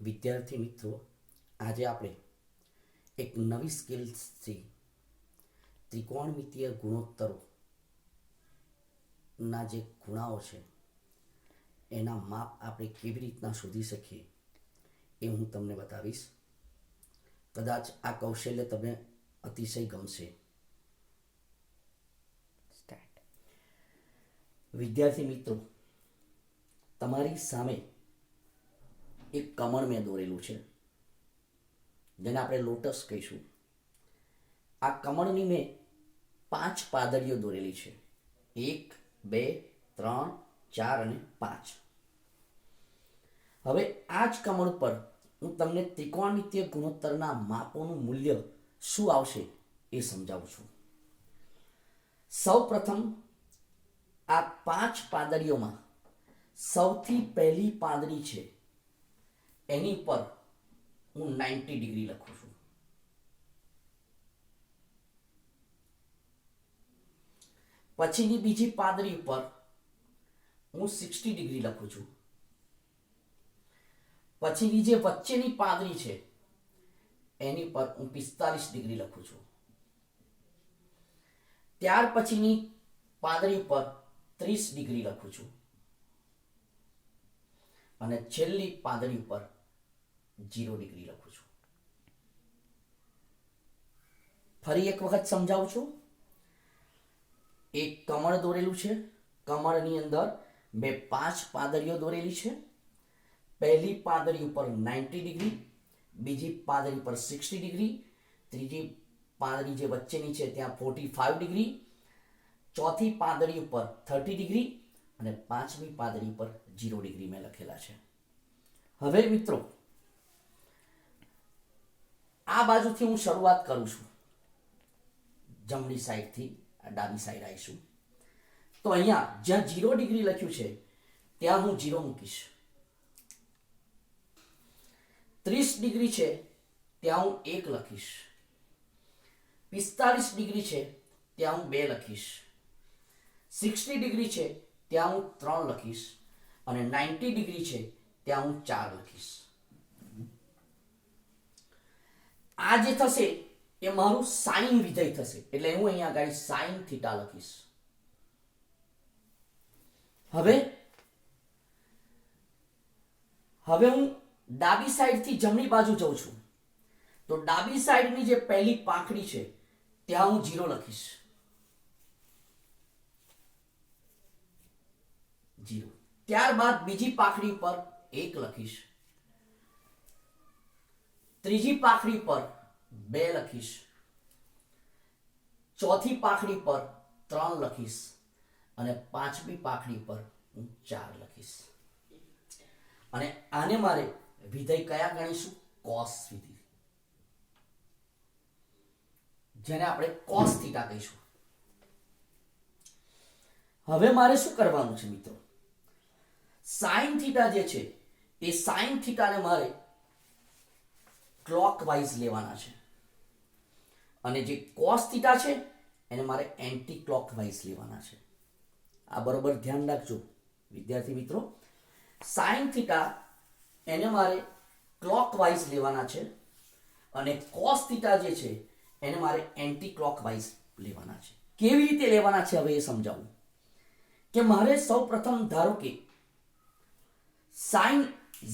વિદ્યાર્થી મિત્રો, આજે આપણે એક નવી સ્કિલ્સથી ત્રિકોણમિતીય ગુણોત્તરોના જે ખૂણાઓ છે એના માપ આપણે કેવી રીતના શોધી શકીએ એ હું તમને બતાવીશ. કદાચ આ કૌશલ્ય તમને અતિશય ગમશે. વિદ્યાર્થી મિત્રો, તમારી સામે એક કમળ મેં દોરેલું છે, જેને આપણે લોટસ કહીશું. આ કમળની મેં 5 પાદળીઓ દોરેલી છે. 1, 2, 3, 4 અને 5. હવે આ જ કમળ પર હું તમને ત્રિકોણમિતીય ગુણોત્તરના માપોનું મૂલ્ય શું આવશે એ સમજાવું છું. સૌ પ્રથમ આ 5 પાદળીઓમાં સૌથી પહેલી પાદળી છે એની પર હું 90 ડિગ્રી લખું છું. પછીની બીજી પાદળી પર હું 60 ડિગ્રી લખું છું. પછીની જે વચ્ચેની પાદળી છે એની પર હું 45 ડિગ્રી લખું છું. ત્યાર પછીની પાદળી પર 30 ડિગ્રી લખું છું અને છેલ્લી પાદળી પર 0 ડિગ્રી લખું છું. ફરી એક વખત સમજાવું છું. એક કમળ દોરેલું છે. કમળની અંદર મેં 5 પાદળીઓ દોરેલી છે. પહેલી પાદળી ઉપર 90 ડિગ્રી, બીજી પાદળી પર 60 ડિગ્રી, ત્રીજી પાદળી જે વચ્ચેની છે ત્યાં 45 ડિગ્રી, ચોથી પાદળી ઉપર 30 ડિગ્રી અને પાંચમી પાદળી પર 0 ડિગ્રી મેં લખેલા છે. હવે મિત્રો, આ બાજુથી હું શરૂઆત કરું છું. જમણી સાઈડથી ડાબી સાઈડ આવીશું તો અહીંયા જ્યાં 0 ડિગ્રી લખ્યું છે ત્યાં હું 0 મૂકીશ. 30 ડિગ્રી છે ત્યાં હું 1 લખીશ. 45 ડિગ્રી છે ત્યાં હું 2 લખીશ. 60 ડિગ્રી છે ત્યાં હું 3 લખીશ અને 90 ડિગ્રી છે ત્યાં હું 4 લખીશ. આ જે થશે એ મારું સાઇન વિધેય થશે, એટલે હું અહીંયા આગળ સાઇન થીટા લખીશ. હવે હું ડાબી સાઈડથી જમણી બાજુ જઉં છું તો ડાબી સાઈડની જે પહેલી પાંખડી છે ત્યાં હું 0 લખીશ. 0. ત્યારબાદ બીજી પાંખડી પર 1 લખીશ. ત્રીજી પાંખડી પર 2 લખીશ. ચોથી પાંખડી પર 3 લખીશ અને પાંચમી પાંખડી પર હું 4 લખીશ. અને આને મારે વિધેય કયા ગણીશું? કોસ વિધેય, જેને આપણે કોસ થીટા કહીશું. હવે મારે શું કરવાનું છે મિત્રો? સાઇન થીટા જે છે એ સાઇન થીટાને મારે ક્લોકવાઇઝ લેવાના છે અને જે કોસ થીટા છે એને મારે એન્ટી ક્લોકવાઇઝ લેવાના છે. આ બરોબર ધ્યાન રાખજો વિદ્યાર્થી મિત્રો. સાઇન થીટા એને મારે ક્લોકવાઇઝ લેવાના છે અને કોસ થીટા જે છે એને મારે એન્ટી ક્લોકવાઇઝ લેવાના છે. કેવી રીતે લેવાના છે હવે એ સમજાવું. કે મારે સૌ પ્રથમ ધારો કે સાઇન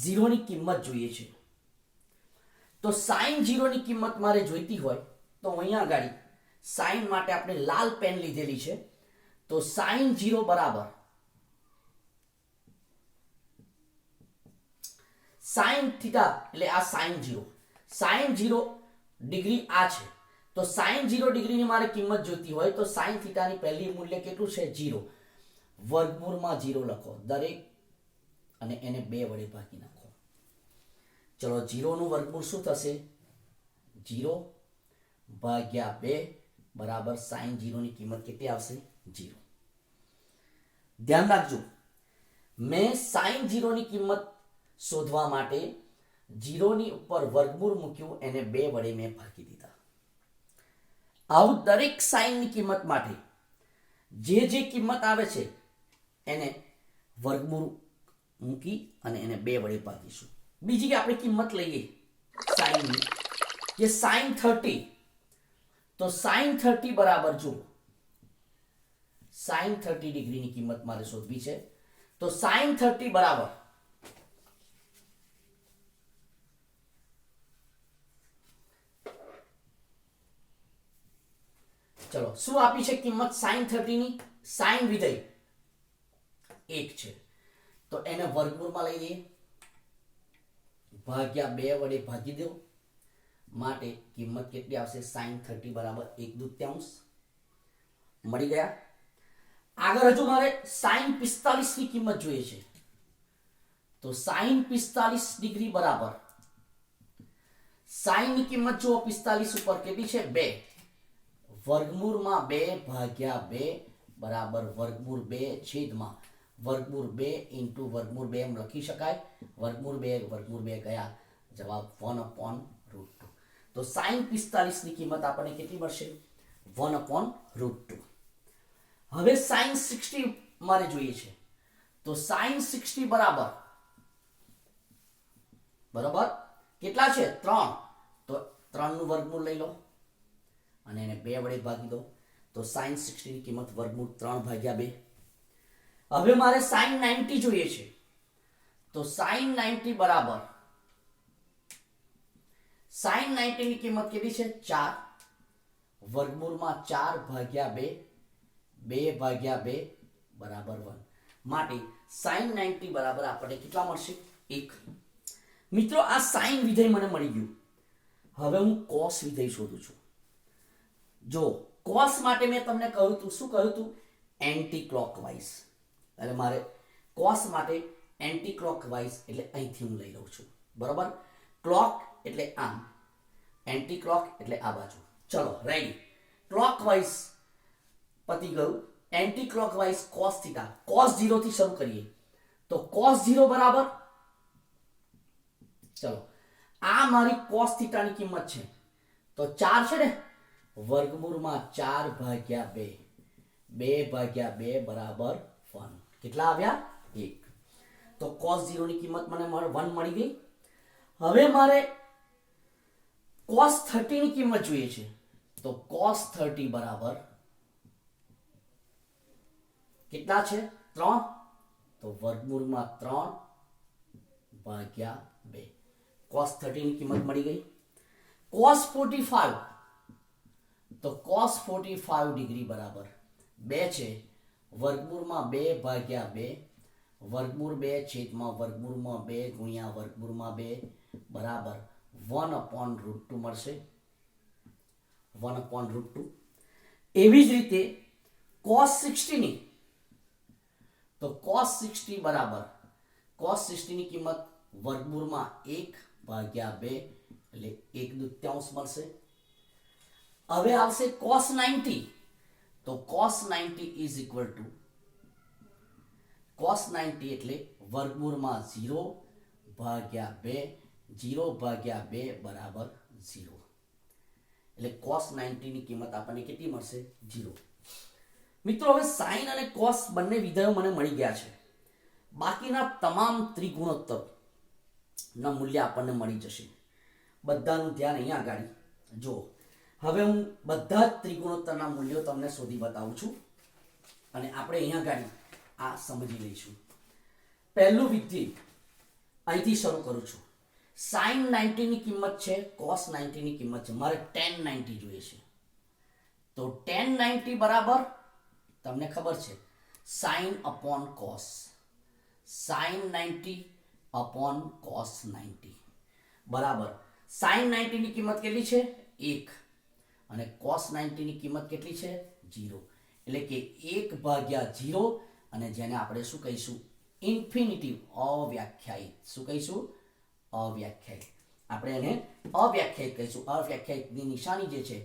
0 ની કિંમત જોઈએ છે, તો સાઇન 0 ની કિંમત મારે જોઈતી હોય તો અહીંયા આગળ સાઇન માટે આપણે લાલ પેન લીધેલી છે. તો સાઇન 0 બરાબર સાઇન થીટા, એટલે આ સાઇન 0. સાઇન 0 ડિગ્રી આ છે, તો સાઇન 0 ડિગ્રીની મારે કિંમત જોઈતી હોય તો સાઇન થીટાની પહેલી મૂલ્ય કેટલું છે? 0. વર્ગમૂળમાં 0 લખો દરેક અને એને 2 વડે ભાગી નાખો. ચલો, 0 નું વર્ગમૂળ શું થશે? 0 ભાગ્યા 2 બરાબર સાઇન 0 ની કિંમત કેટલી આવશે? 0. ધ્યાન રાખજો, મેં સાઇન 0 ની કિંમત શોધવા માટે 0 ની ઉપર વર્ગમૂળ મૂક્યું, એને 2 વડે મેં ભાગી દીધા. આવું દરેક સાઇન ની કિંમત માટે જે કિંમત આવે છે એને વર્ગમૂળ મૂકી અને એને 2 વડે ભાગીશું. બીજી આપણે કિંમત લઈએ સાઈનની, જે સાઈન 30, તો સાઈન 30 બરાબર જો સાઈન 30 ડિગ્રીની કિંમત મારે શોધવી છે. તો સાઈન 30 બરાબર ચલો શું આપી છે કિંમત સાઈન 30 ની? સાઈન વિધેય 1 છે, તો એને વર્ગમૂળમાં લઈ લઈએ, ભાગ્યા 2 વડે ભાગી દો, માટે કિંમત કેટલી આવશે? સાઈન 30 બરાબર 1/2 મળી ગયા. આગળ હજુ મારે સાઈન 45 ની કિંમત જોઈએ છે. તો સાઈન 45 ડિગ્રી બરાબર સાઈન ની કિંમત જુઓ 45 ઉપર કેટલી છે? 2. વર્ગમૂળમાં 2 ભાગ્યા 2 બરાબર વર્ગમૂળ 2 છેદમાં વર્ગમૂળ 2 ઇન્ટુ વર્ગમૂળ 2 એમ લખી શકાય. વર્ગમૂળ 2 ગયા, જવાબ 1/√2. તો સાઈન 45 ની કિંમત આપણને કેટલી મળશે? 1/√2. હવે સાઈન 60 મારે જોઈએ છે. તો સાઈન 60 બરાબર કેટલા છે? 3. તો 3 નું વર્ગમૂળ લઈ લો અને એને 2 વડે ભાગી દો. તો સાઈન 60 ની કિંમત વર્ગમૂળ 3/2. હવે મારે સાઈન 90 જોઈએ છે. તો સાઈન 90 બરાબર સાઈન 90 ની કિંમત કેટલી છે? 4. વર્ગમૂળમાં 4/2 2/2 બરાબર 1. માટે સાઈન 90 બરાબર આપણને કેટલા મળશે? 1. મિત્રો આ સાઈન વિધેય મને મળી ગયું. હવે હું કોસ વિધેય શોધું છું. જો કોસ માટે મેં તમને કહ્યું હતું, શું કહ્યું હતું? Anti clockwise. એટલે મારે કોસ માટે એન્ટી ક્લોકવાઇઝ એટલે અહીંથી હું લઈ લઉં છું, બરાબર? ક્લોક એટલે આમ, એન્ટી ક્લોક એટલે આ બાજુ. ચલો રેડી. ક્લોકવાઇઝ પતી ગયું. એન્ટી ક્લોકવાઇઝ cos θ, cos 0 થી શરૂ કરીએ. તો cos 0 બરાબર, ચલો આ મારી cos θ ની કિંમત છે. તો 4 છે ને, વર્ગમૂળમાં 4/2 2/2 બરાબર 1. કેટલા આવ્યા? 1. તો cos 0 ની કિંમત મને 1 મળી ગઈ. હવે મારે cos 30 ની કિંમત જોઈએ છે. તો cos 30 બરાબર કેટલા છે? 3. તો વર્ગમૂળમાં 3/2. cos 30 ની કિંમત મળી ગઈ. cos 45, તો cos 45 ડિગ્રી બરાબર 2 છે, વર્ગમૂળમાં 2/2 વર્ગમૂળ 2 છેદમાં વર્ગમૂળમાં 2 ગુણ્યા વર્ગમૂળમાં 2 બરાબર 1/√2 મળશે. 1/√2. એવી જ રીતે cos 60 ની, તો cos 60 બરાબર cos 60 ની કિંમત વર્ગમૂળમાં 1/2 એટલે 1/2 મળશે. હવે આવશે cos 90. તો cos 90 is equal to cos 90 એટલે વર્ગમૂળમાં 0/2 0/2 બરાબર 0. એટલે cos 90 ની કિંમત આપણને કેટલી મળશે? 0. મિત્રો હવે સાઈન અને કોસ બંને વિધેયો મને મળી ગયા છે. બાકીના તમામ ત્રિગુણોત્તર ના મૂલ્ય આપણને મળી જશે. બધાનું ધ્યાન અહીંયા ગાડી જો. હવે હું બધા જ ત્રિગુણોત્તરના મૂલ્યો તમને શોધી બતાવું છું અને આપણે અહીંયા ગાડી આ સમજી લઈશું. પહેલું વિધેય અહીંથી શરૂ કરું છું. સાઈન 90 ની કિંમત છે, કોસ 90 ની કિંમત છે. મારે tan 90 જોઈએ છે. તો tan 90 બરાબર તમને ખબર છે sin upon cos. sin 90 upon cos 90 બરાબર sin 90 ની કિંમત કેટલી છે? 1 અને cos 90 ની કિંમત કેટલી છે? 0. એટલે કે 1/0 અને જેને આપણે શું કહીશું? ઇન્ફિનિટિવ, અવ્યાખ્યાયિત. શું કહીશું? અવ્યાખ્યાયિત. આપણે એને અવ્યાખ્યાયિત કહીશું. અવ્યાખ્યાયિતની નિશાની જે છે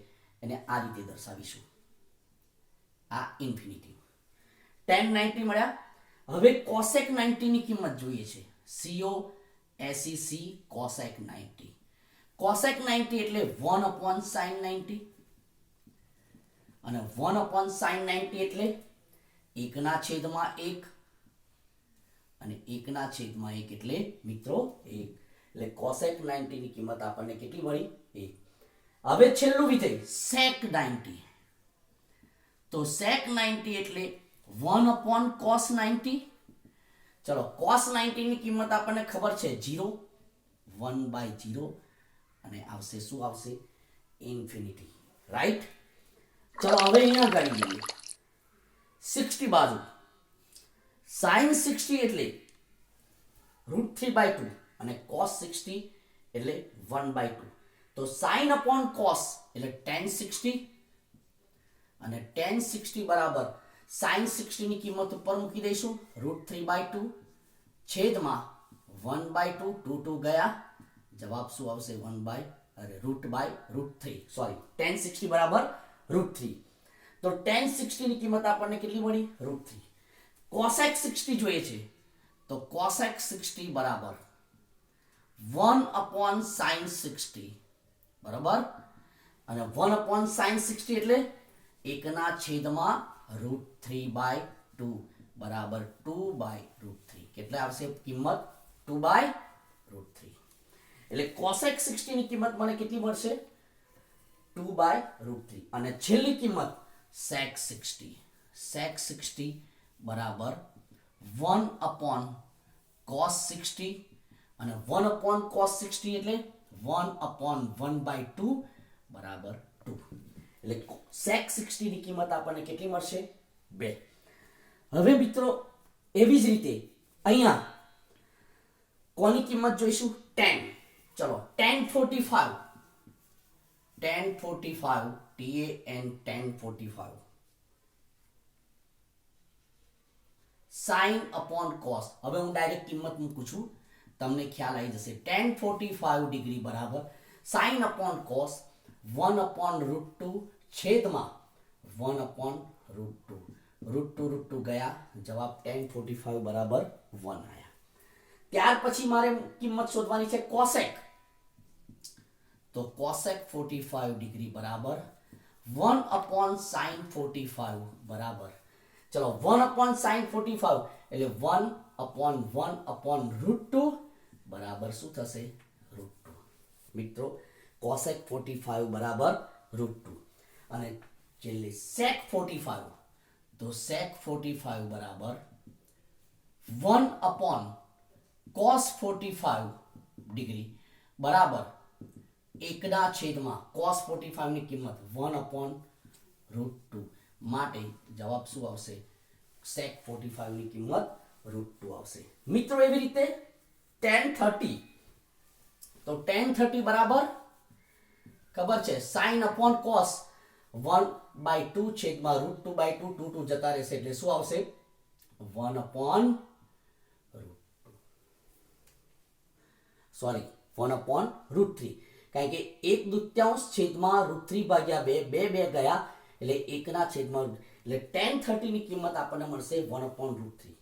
એને આ રીતે દર્શાવીશું. આ ઇન્ફિનિટિવ. tan 90 મળ્યા. હવે cosec 90 ની કિંમત જોઈએ છે. COSEC cosec 90. cosec 90 એટલે 1/sin 90 અને 1/sin 90 એટલે 1/1 અને 1/1 એટલે મિત્રો 1. કોસેક 90 ની કિંમત આપણને કેટલી મળી? 1. હવે છેલ્લું વિધેય sec 90. તો sec 90 એટલે 1 upon cos 90. ચલો cos 90 ની કિંમત આપણને ખબર છે 0, 1/0 અને આવશે શું આવશે? ઇન્ફિનિટી. રાઈટ. ચલો હવે અહીંયા ગણી લઈએ 60 બાજુ. sin 60 એટલે √3/2 અને cos 60 એટલે 1/2. તો sin upon cos એટલે tan 60 અને tan 60 બરાબર sin 60 ની કિંમત ઉપર મૂકી દઈશું √3/2 છેદમાં 1/2. 2 ગયા, જવાબ શું આવશે? √3. સોરી, tan 60 બરાબર √3. તો tan 60 ની કિંમત આપણને કેટલી મળી? √3. cosec 60 જોઈએ છે તો cosec 60 બરાબર 1 upon sin 60 બરાબર, અને 1 upon sin 60 એટલે 1 ના છેદમાં √3/2 બરાબર 2/√3. કેટલા આવશે કિંમત? 2/√3. એટલે cosec 60 ની કિંમત મને કેટલી મળશે? 2/√3. અને છેલ્લી કિંમત sec 60. sec 60 બરાબર 1 upon cos 60 અને 1 upon cos 60 એટલે 1 upon 1/2 બરાબર 2. એટલે sec 60 ની કિંમત આપણને કેટલી મળશે? 2. હવે મિત્રો એવી જ રીતે અહીંયા કોની કિંમત જોઈશું? tan. ચલો tan 45. tan 45 tan 45 sin upon cos. હવે હું ડાયરેક્ટ કિંમત મૂકું છું, તમને ખ્યાલ આવી જશે. tan 45 ડિગ્રી બરાબર sin upon cos 1 upon √2 છેદમાં 1 upon √2 ગયા, જવાબ tan 45 બરાબર 1 આયા. ત્યાર પછી મારે કિંમત શોધવાની છે cosec. તો cosec 45 ડિગ્રી બરાબર 1 upon sin 45 બરાબર, ચલો 1 upon sin 45 એટલે 1 upon √2 બરાબર શું થશે? √2. મિત્રો cosec 45 બરાબર √2. અને છેલ્લે sec 45. તો sec 45 બરાબર 1 upon cos 45 ડિગ્રી બરાબર 1 ના છેદમાં cos 45 ની કિંમત 1 upon √2. માટે જવાબ શું આવશે? sec 45 ની કિંમત √2 આવશે. મિત્રો એવી રીતે tan 30. તો tan 30 બરાબર ખબર છે sin upon cos 1/2 છેદમાં √2/2. 2 જતા રહેશે એટલે શું આવશે? 1 upon √3. કારણ કે 1/2 છેદમાં √3/2 2 ગયા એટલે 1 ના છેદમાં, એટલે tan 30 ની કિંમત આપણને મળશે 1 upon √3.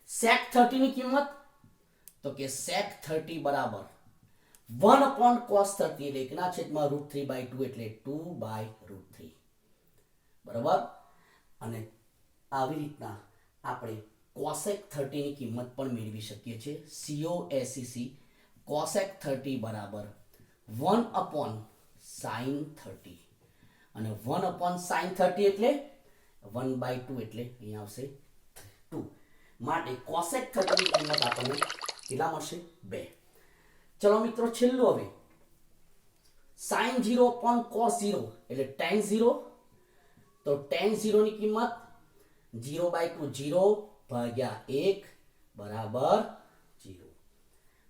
sec 30 ની કિંમત તો કે sec 30 બરાબર 1 upon cos 30 એટલે 1 ના છેદમાં √3/2 એટલે 2/√3 બરાબર. અને આવી રીતના આપણે cosec 30 ની કિંમત પણ મેળવી શકીએ છીએ. COSEC cosec 30 બરાબર 1 upon sin 30 અને 1 upon sin 30 એટલે 1/2 એટલે અહીંયા આવશે 2. માટે cosec 30 ની કિંમત આપણને કેટલા મળશે? 2. ચલો મિત્રો છેલ્લું હવે sin 0 upon cos 0 એટલે tan 0. તો tan 0 ની કિંમત 0/2 0/1 બરાબર 0.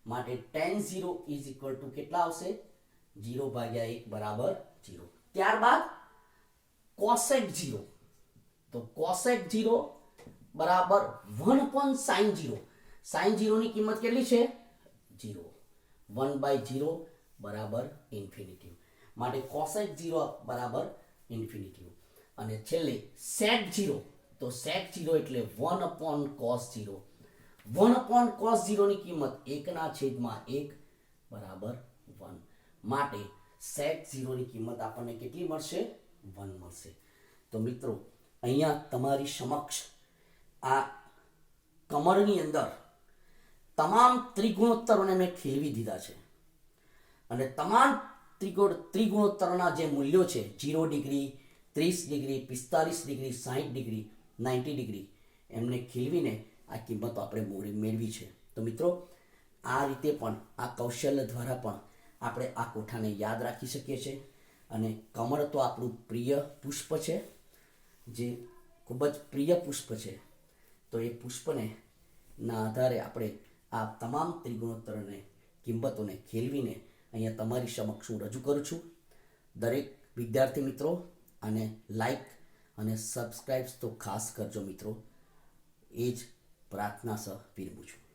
માટે tan 0 ઇઝ ઇક્વલ ટુ કેટલા આવશે? 0/1 બરાબર 0. ત્યારબાદ cosec 0. તો cosec 0 બરાબર 1 upon sin 0. sin 0 ની કિંમત કેટલી છે? 0. 1/0 બરાબર ઇન્ફિનિટી. માટે cosec 0 બરાબર ઇન્ફિનિટી. અને છેલ્લે sec 0. તો sec 0 એટલે 1 upon cos 0. 1 upon cos 0 ની કિંમત 1 ના છેદમાં 1 બરાબર 1. માટે sec 0 ની કિંમત આપણને કેટલી મળશે? 1 મળશે. તો મિત્રો અહીંયા તમારી સમક્ષ આ કમળની અંદર તમામ ત્રિગુણોત્તરોને મેં ખીલવી દીધા છે. અને તમામ ત્રિગુણોત્તરના જે મૂલ્યો છે 0 degree, 30 degree, 45 degree, 60 degree, 90 degree, એમને ખીલવીને આ કિંમતો આપણે મેળવી છે. તો મિત્રો, આ રીતે પણ આ કૌશલ્ય દ્વારા પણ આપણે આ કોઠાને યાદ રાખી શકીએ છીએ. અને કમળ તો આપણું પ્રિય પુષ્પ છે, જે ખૂબ જ પ્રિય પુષ્પ છે. તો એ પુષ્પને ના આધારે આપણે આ તમામ ત્રિગુણોત્તરને કિંમતોને ખેલવીને અહીંયા તમારી સમક્ષ હું રજૂ કરું છું. દરેક વિદ્યાર્થી મિત્રો આને લાઈક અને સબસ્ક્રાઈબ્સ તો ખાસ કરજો મિત્રો, એ જ પ્રાર્થના સહ વિરમું છું.